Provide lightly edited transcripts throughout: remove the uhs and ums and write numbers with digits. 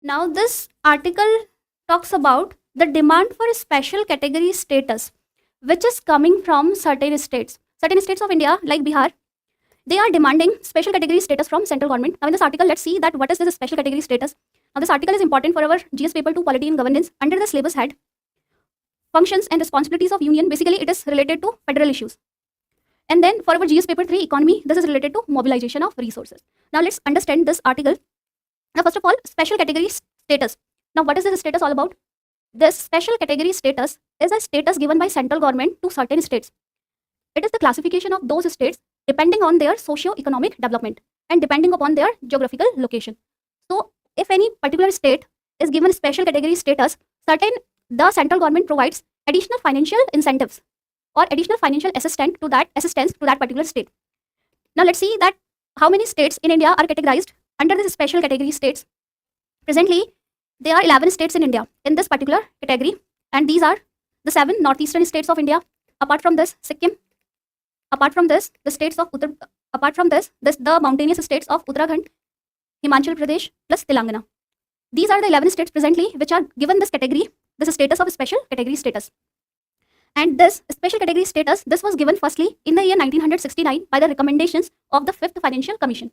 Now, this article talks about the demand for a special category status, which is coming from certain states. Certain states of India, like Bihar, they are demanding special category status from central government. Now, in this article, let's see that what is this special category status. Now, this article is important for our GS paper 2 Polity and Governance. Under the syllabus head, functions and responsibilities of union, basically it is related to federal issues. And then for our GS paper 3 economy, this is related to mobilization of resources. Now, let's understand this article. Now, first of all, special category status. Now, what is this status all about? This special category status is a status given by central government to certain states. It is the classification of those states depending on their socio-economic development and depending upon their geographical location. So, if any particular state is given special category status, the central government provides additional financial incentives or additional financial assistance to that particular state. Now, let's see that how many states in India are categorized under this special category states. Presently, there are 11 states in India in this particular category, and these are the 7 northeastern states of India. Apart from this, Sikkim. Apart from this, the mountainous states of Uttarakhand, Himachal Pradesh, plus Telangana. These are the 11 states presently which are given this category, this status of special category status. And this special category status, this was given firstly in the year 1969 by the recommendations of the 5th Financial Commission,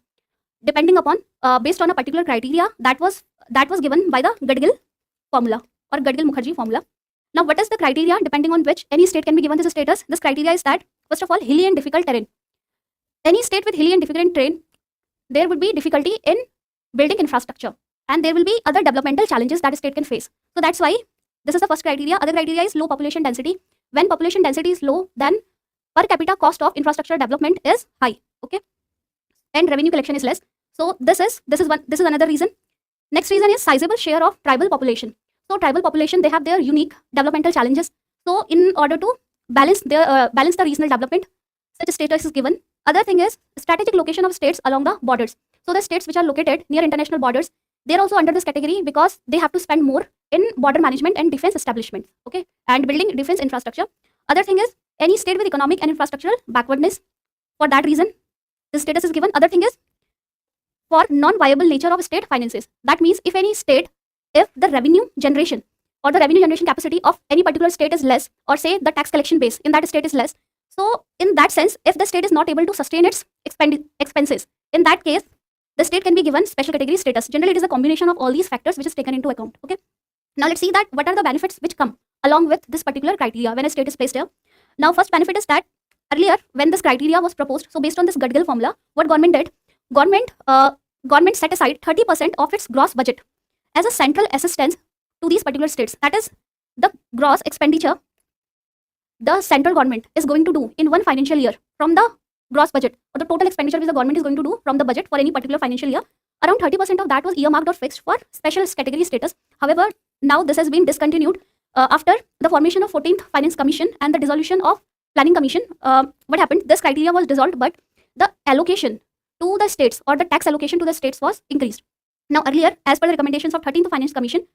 depending upon, based on a particular criteria that was given by the Gadgil formula or Gadgil-Mukherjee formula. Now, what is the criteria depending on which any state can be given this status? This criteria is that, first of all, hilly and difficult terrain. Any state with hilly and difficult terrain, there would be difficulty in building infrastructure, and there will be other developmental challenges that a state can face. So that's why this is the first criteria. Other criteria is low population density. When population density is low, then per capita cost of infrastructure development is high, okay, and revenue collection is less. So this is another reason. Next reason is sizable share of tribal population. So tribal population, they have their unique developmental challenges. So in order to balance the regional development, such a status is given. Other thing is strategic location of states along the borders. So the states which are located near international borders, they're also under this category because they have to spend more in border management and defense establishments, okay, and building defense infrastructure. Other thing is any state with economic and infrastructural backwardness. For that reason, this status is given. Other thing is for non-viable nature of state finances. That means if the revenue generation or the revenue generation capacity of any particular state is less, or say the tax collection base in that state is less, so in that sense, if the state is not able to sustain its expenses, in that case, the state can be given special category status. Generally, it is a combination of all these factors which is taken into account, okay. Now, let's see that what are the benefits which come along with this particular criteria when a state is placed here. Now, first benefit is that earlier when this criteria was proposed, so based on this Gadgil formula, what government did, government set aside 30% of its gross budget as a central assistance to these particular states. That is the gross expenditure the central government is going to do in one financial year from the gross budget, or the total expenditure which the government is going to do from the budget for any particular financial year. Around 30% of that was earmarked or fixed for special category status. However, now this has been discontinued after the formation of 14th Finance Commission and the dissolution of Planning Commission. What happened? This criteria was dissolved, but the allocation to the states, or the tax allocation to the states, was increased. Now, earlier, as per the recommendations of 13th Finance Commission,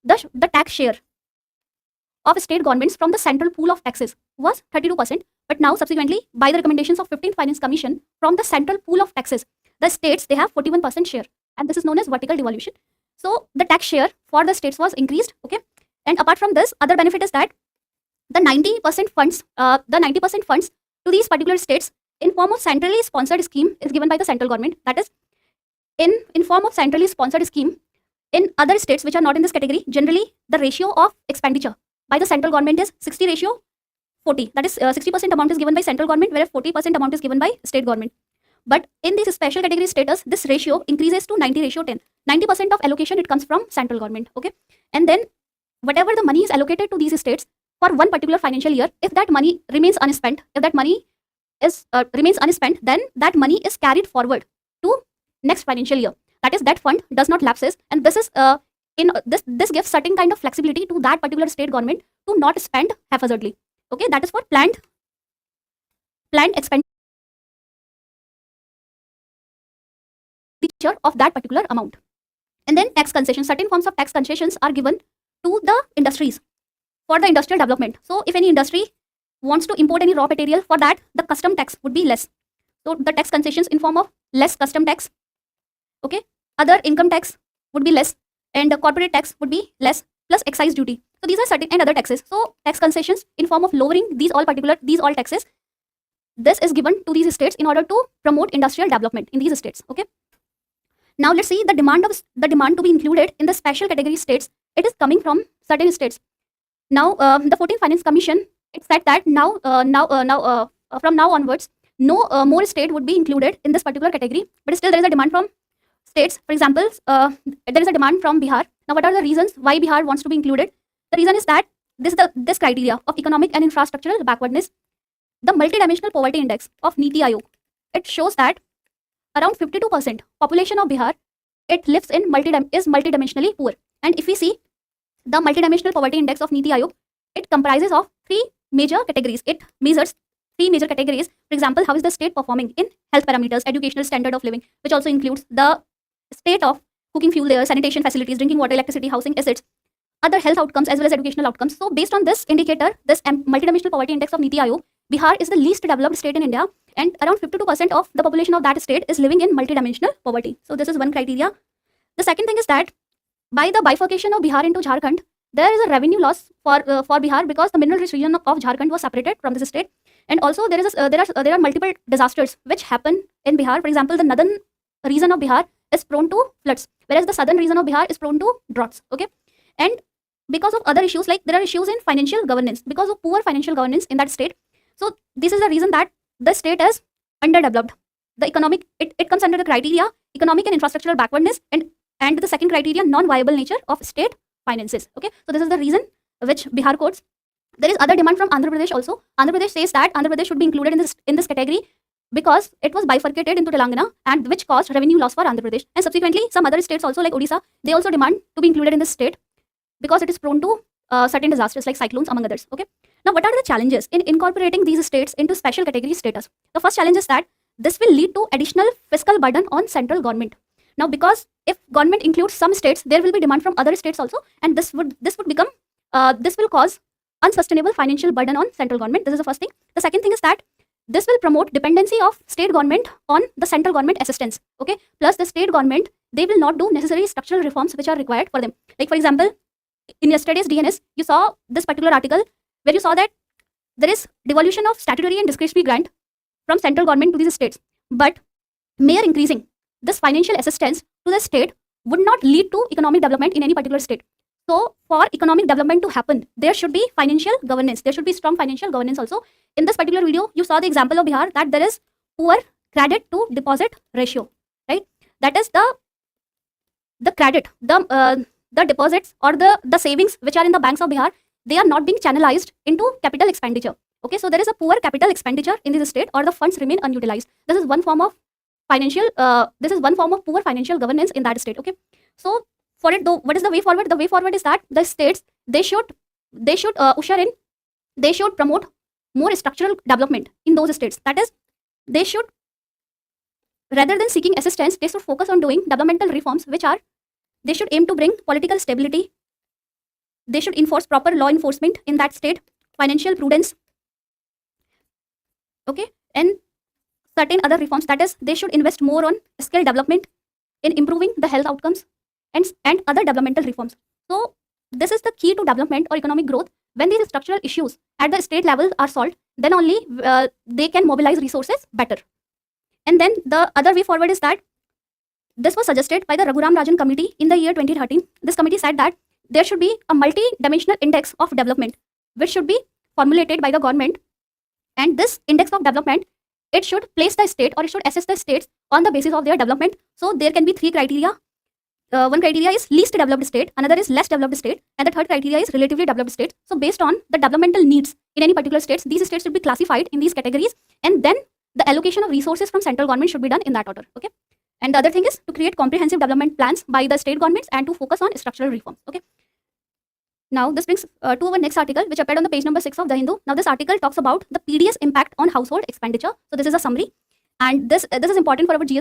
the tax share of state governments from the central pool of taxes was 32%. But now, subsequently, by the recommendations of 15th Finance Commission, from the central pool of taxes, the states, they have 41% share, and this is known as vertical devolution. So the tax share for the states was increased, okay. And apart from this, other benefit is that the 90% funds to these particular states in form of centrally sponsored scheme is given by the central government. That is, in form of centrally sponsored scheme in other states which are not in this category, generally the ratio of expenditure by the central government is 60:40. That is, 60% amount is given by central government, whereas 40% amount is given by state government. But in this special category status, this ratio increases to 90:10. 90% of allocation, it comes from central government, okay. And then whatever the money is allocated to these states for one particular financial year, if that money remains unspent, then that money is carried forward to next financial year. That is, that fund does not lapses, and this is this gives certain kind of flexibility to that particular state government to not spend haphazardly, okay. That is for planned expenditure of that particular amount. And then tax concessions. Certain forms of tax concessions are given to the industries for the industrial development. So if any industry wants to import any raw material, for that the custom tax would be less. So the tax concessions in form of less custom tax, okay. Other income tax would be less. and the corporate tax would be less, plus excise duty. So these are certain and other taxes. So tax concessions in form of lowering these all taxes, this is given to these states in order to promote industrial development in these states. Okay. Now let's see the demand to be included in the special category states. It is coming from certain states. Now the 14th Finance Commission, it said that from now onwards, no more state would be included in this particular category. But still there is a demand from states. For example, there is a demand from Bihar. Now what are the reasons why Bihar wants to be included? The reason is that this criteria of economic and infrastructural backwardness, the multidimensional poverty index of Niti Aayog, it shows that around 52% population of Bihar, it lives in multidimensionally poor. And if we see the multidimensional poverty index of Niti Aayog, it comprises of three major categories. It measures three major categories. For example, how is the state performing in health parameters, educational standard of living, which also includes the state of cooking fuel there, sanitation facilities, drinking water, electricity, housing, assets, other health outcomes as well as educational outcomes. So based on this indicator, this multidimensional poverty index of Niti Aayog, Bihar is the least developed state in India, and around 52% of the population of that state is living in multidimensional poverty. So this is one criteria. The second thing is that by the bifurcation of Bihar into Jharkhand, there is a revenue loss for Bihar because the mineral rich region of Jharkhand was separated from this state, and also there are multiple disasters which happen in Bihar. For example, the northern region of Bihar is prone to floods, whereas the southern region of Bihar is prone to droughts. Okay, and because of other issues, like there are issues in financial governance because of poor financial governance in that state. So this is the reason that the state is underdeveloped. The economic, it comes under the criteria economic and infrastructural backwardness, and the second criteria, non-viable nature of state finances. Okay, so this is the reason which Bihar quotes. There is other demand from Andhra Pradesh also. Andhra Pradesh says that Andhra Pradesh should be included in this category because it was bifurcated into Telangana, and which caused revenue loss for Andhra Pradesh. And subsequently, some other states also like Odisha, they also demand to be included in this state because it is prone to certain disasters like cyclones, among others. Okay. Now, what are the challenges in incorporating these states into special category status? The first challenge is that this will lead to additional fiscal burden on central government. Now, because if government includes some states, there will be demand from other states also, and this will cause unsustainable financial burden on central government. This is the first thing. The second thing is that this will promote dependency of state government on the central government assistance. Okay. Plus, the state government, they will not do necessary structural reforms which are required for them. Like for example, in yesterday's DNS, you saw this particular article where you saw that there is devolution of statutory and discretionary grant from central government to these states. But mere increasing this financial assistance to the state would not lead to economic development in any particular state. So for economic development to happen, there should be financial governance. There should be strong financial governance also. In this particular video, you saw the example of Bihar that there is poor credit to deposit ratio, right? That is the credit, the deposits or the savings which are in the banks of Bihar, they are not being channelized into capital expenditure. Okay, so there is a poor capital expenditure in this state, or the funds remain unutilized. This is one form of poor financial governance in that state. Okay, so for it though, what is the way forward? The way forward is that the states, they should promote more structural development in those states. That is, they should, rather than seeking assistance, they should focus on doing developmental reforms they should aim to bring political stability. They should enforce proper law enforcement in that state, financial prudence. Okay, and certain other reforms. That is, they should invest more on skill development in improving the health outcomes and other developmental reforms. So this is the key to development or economic growth. When these structural issues at the state level are solved, then only they can mobilize resources better. And then the other way forward is that this was suggested by the Raghuram Rajan committee in the year 2013. This committee said that there should be a multi-dimensional index of development which should be formulated by the government, and this index of development, it should place the state, or it should assess the states on the basis of their development. So there can be three criteria. One criteria is least developed state, another is less developed state, and the third criteria is relatively developed state. So based on the developmental needs in any particular states, these states should be classified in these categories, and then the allocation of resources from central government should be done in that order. Okay. And the other thing is to create comprehensive development plans by the state governments and to focus on structural reforms. Okay. Now this brings to our next article, which appeared on the page number 6 of The Hindu. Now this article talks about the PDS impact on household expenditure. So this is a summary, and this is important for our GS